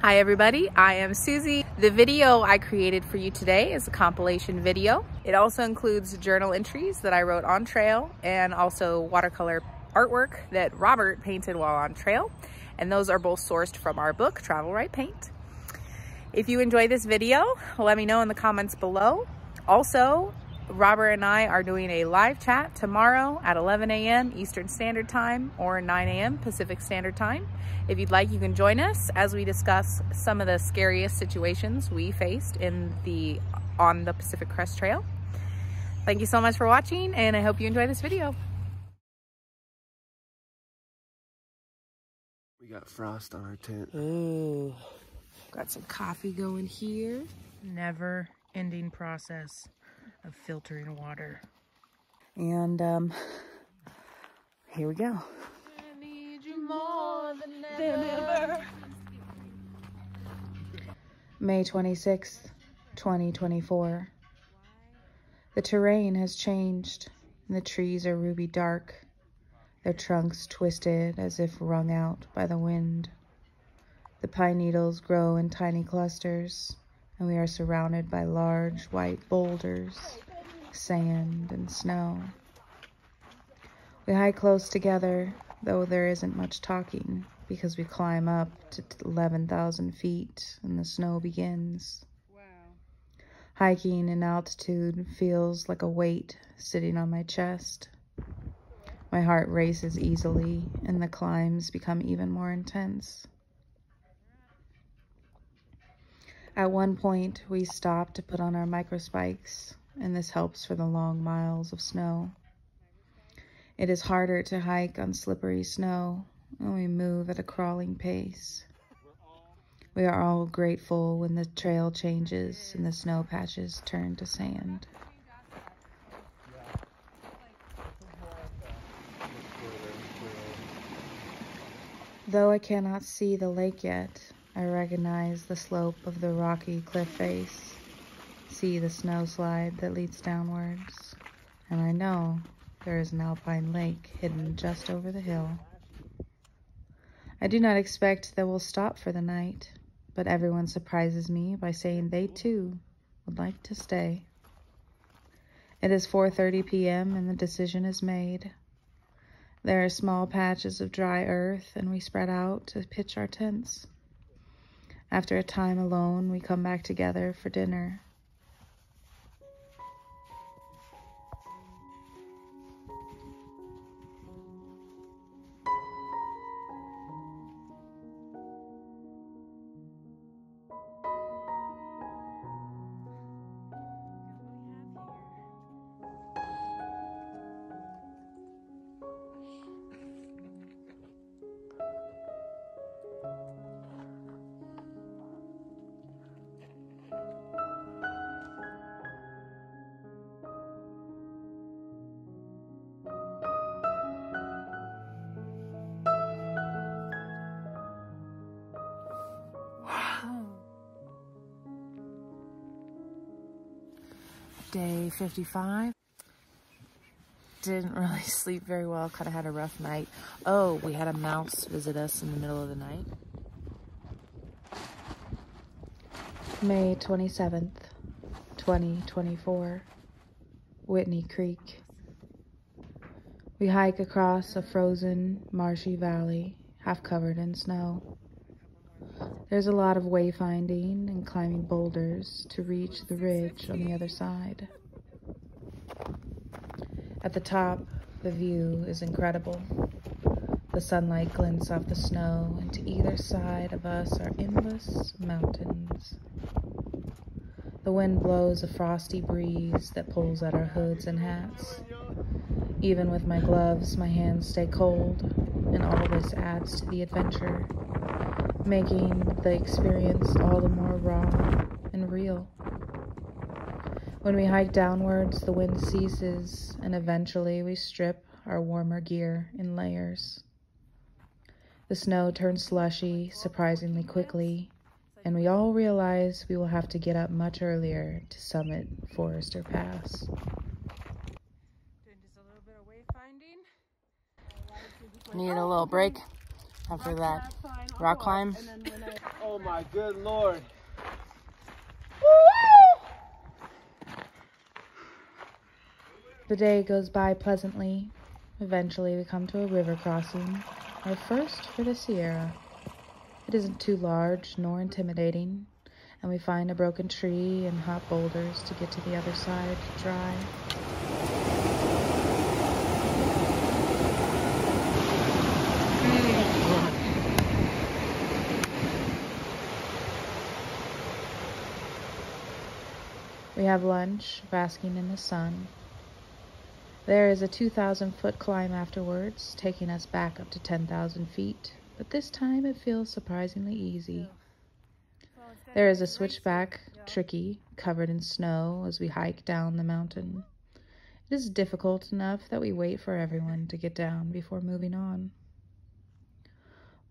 Hi everybody, I am Susie. The video I created for you today is a compilation video. It also includes journal entries that I wrote on trail and also watercolor artwork that Robert painted while on trail. And those are both sourced from our book, Travel Write Paint. If you enjoy this video, let me know in the comments below. Also, Robert and I are doing a live chat tomorrow at 11 a.m. Eastern Standard Time or 9 a.m. Pacific Standard Time. If you'd like, you can join us as we discuss some of the scariest situations we faced on the Pacific Crest Trail. Thank you so much for watching, and I hope you enjoy this video. We got frost on our tent. Ooh, got some coffee going here. Never ending process of filtering water. And here we go. I need you more than ever. May 26th, 2024. The terrain has changed and the trees are ruby dark, their trunks twisted as if wrung out by the wind. The pine needles grow in tiny clusters, and we are surrounded by large white boulders, sand, and snow. We hike close together, though there isn't much talking, because we climb up to 11,000 feet and the snow begins. Wow. Hiking in altitude feels like a weight sitting on my chest. My heart races easily, and the climbs become even more intense. At one point, we stop to put on our microspikes, and this helps for the long miles of snow. It is harder to hike on slippery snow, and we move at a crawling pace. We are all grateful when the trail changes and the snow patches turn to sand. Though I cannot see the lake yet, I recognize the slope of the rocky cliff face, see the snow slide that leads downwards, and I know there is an alpine lake hidden just over the hill. I do not expect that we'll stop for the night, but everyone surprises me by saying they too would like to stay. It is 4:30 p.m. and the decision is made. There are small patches of dry earth and we spread out to pitch our tents. After a time alone, we come back together for dinner. Day 55. Didn't really sleep very well, kind of had a rough night. Oh, we had a mouse visit us in the middle of the night. May 27th, 2024. Whitney Creek. We hike across a frozen, marshy valley, half covered in snow. There's a lot of wayfinding and climbing boulders to reach the ridge on the other side. At the top, the view is incredible. The sunlight glints off the snow, and to either side of us are endless mountains. The wind blows a frosty breeze that pulls at our hoods and hats. Even with my gloves, my hands stay cold, and all this adds to the adventure, making the experience all the more raw and real. When we hike downwards, the wind ceases, and eventually we strip our warmer gear in layers. The snow turns slushy surprisingly quickly, and we all realize we will have to get up much earlier to summit Forester Pass. Doing just a little bit of wayfinding. Needed a little break after that rock climb. Oh my good Lord. The day goes by pleasantly. Eventually we come to a river crossing, our first for the Sierra. It isn't too large nor intimidating, and we find a broken tree and hot boulders to get to the other side dry. We have lunch, basking in the sun. There is a 2,000-foot climb afterwards, taking us back up to 10,000 feet, but this time it feels surprisingly easy. There is a switchback, tricky, covered in snow as we hike down the mountain. It is difficult enough that we wait for everyone to get down before moving on.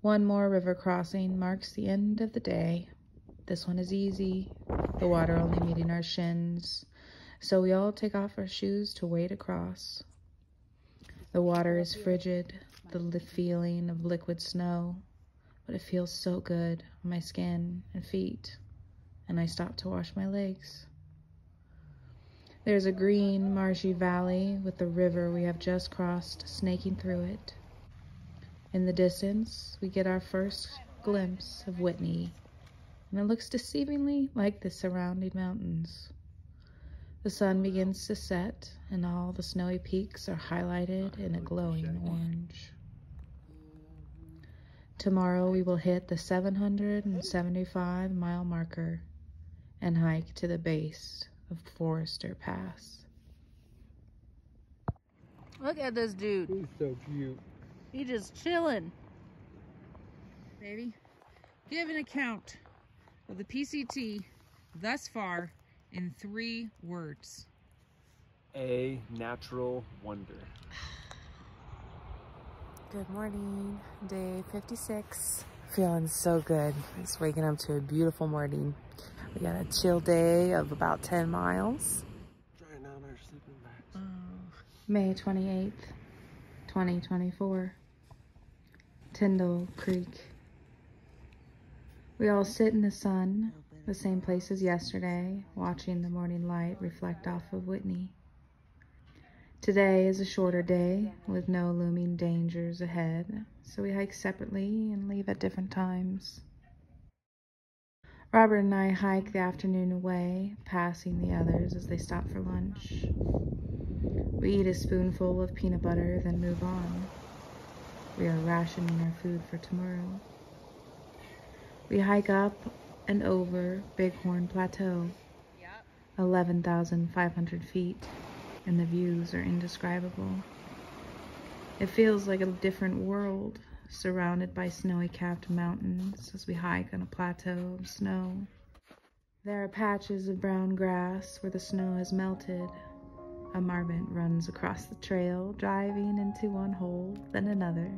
One more river crossing marks the end of the day. This one is easy, the water only meeting our shins, so we all take off our shoes to wade across. The water is frigid, the feeling of liquid snow, but it feels so good on my skin and feet, and I stop to wash my legs. There's a green, marshy valley with the river we have just crossed snaking through it. In the distance, we get our first glimpse of Whitney, and it looks deceivingly like the surrounding mountains. The sun begins to set, and all the snowy peaks are highlighted in a glowing orange. Tomorrow we will hit the 775-mile marker and hike to the base of Forester Pass. Look at this dude. He's so cute. He just chilling. Baby, give an account of the PCT thus far in 3 words. A natural wonder. Good morning, day 56. Feeling so good. Just waking up to a beautiful morning. We got a chill day of about 10 miles. Trying on our sleeping bags. May 28th, 2024. Tyndall Creek. We all sit in the sun, the same place as yesterday, watching the morning light reflect off of Whitney. Today is a shorter day with no looming dangers ahead, so we hike separately and leave at different times. Robert and I hike the afternoon away, passing the others as they stop for lunch. We eat a spoonful of peanut butter, then move on. We are rationing our food for tomorrow. We hike up and over Bighorn Plateau, 11,500 feet, and the views are indescribable. It feels like a different world, surrounded by snowy capped mountains as we hike on a plateau of snow. There are patches of brown grass where the snow has melted. A marmot runs across the trail, driving into one hole, then another.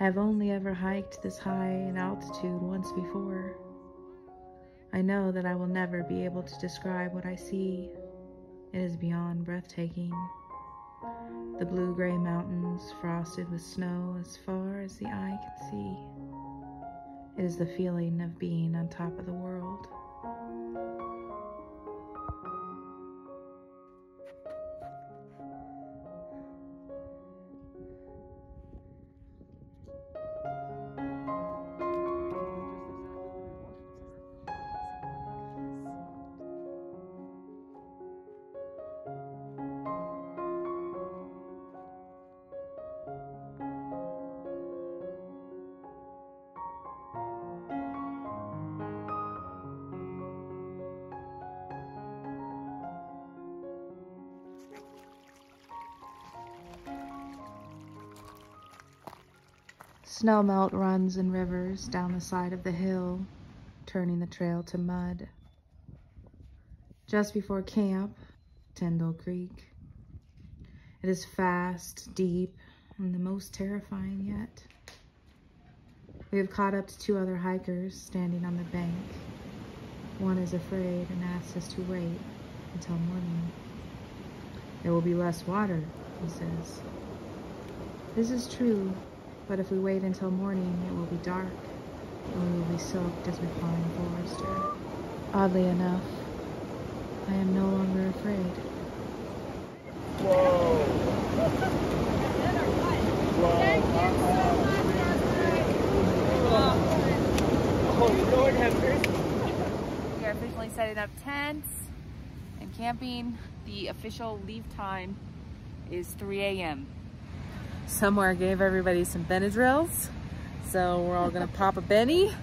I have only ever hiked this high in altitude once before. I know that I will never be able to describe what I see. It is beyond breathtaking. The blue-gray mountains frosted with snow as far as the eye can see. It is the feeling of being on top of the world. Snowmelt runs in rivers down the side of the hill, turning the trail to mud. Just before camp, Tyndall Creek. It is fast, deep, and the most terrifying yet. We have caught up to 2 other hikers standing on the bank. One is afraid and asks us to wait until morning. There will be less water, he says. This is true. But if we wait until morning, it will be dark, and we will be soaked as we climb Forester. Oddly enough, I am no longer afraid. Whoa. Oh, Lord have mercy. We are officially setting up tents and camping. The official leave time is 3 a.m. Somewhere gave everybody some Benadryls, so we're all gonna pop a Benny